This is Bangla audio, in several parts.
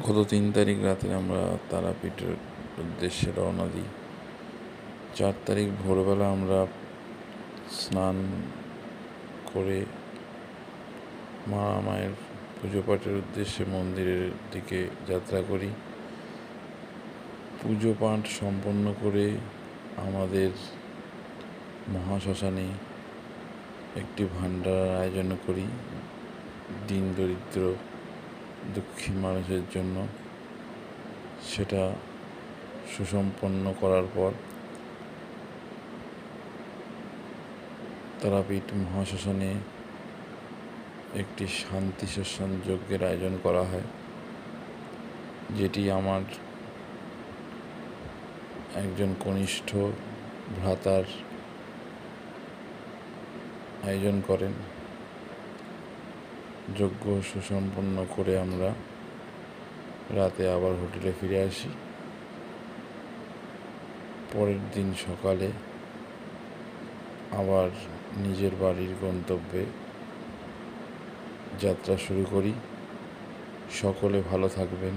গত 3 তারিখ রাতে আমরা তারাপীঠের উদ্দেশ্যে রওনা দিই। 4 তারিখ ভোরবেলা আমরা স্নান করে মা মায়ের পুজো পাঠের উদ্দেশ্যে মন্দিরের দিকে যাত্রা করি। পুজো পাঠ সম্পন্ন করে আমাদের মহাশ্মশানে একটি ভান্ডারার আয়োজন করি দিন দরিদ্র দুঃখী মানুষের জন্য। সেটা সুসম্পন্ন করার পর তারাপীঠ মহাশ্মশানে একটি শান্তি শ্মশান যজ্ঞের আয়োজন করা হয়, যেটি আমার একজন কনিষ্ঠ ভ্রাতার আয়োজন করেন। যজ্ঞ সুসম্পন্ন করে আমরা রাতে আবার হোটেলে ফিরে আসি। পরের দিন সকালে আবার নিজের বাড়ির গন্তব্যে যাত্রা শুরু করি। সকলে ভালো থাকবেন,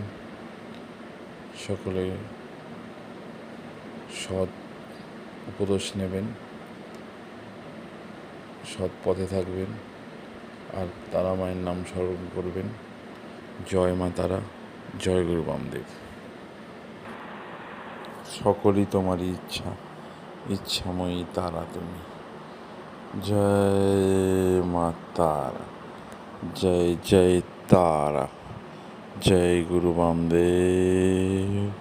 সকলে সৎ উপদেশ নেবেন, সৎ পথে থাকবেন, আর তারা মায়ের নাম স্মরণ করবেন। জয় মা তারা, জয় গুরু বামদেব। সকলই তোমারই ইচ্ছাময়ী তারা তুমি। জয় মা তারা, জয় জয় তারা, জয় গুরু বামদেব।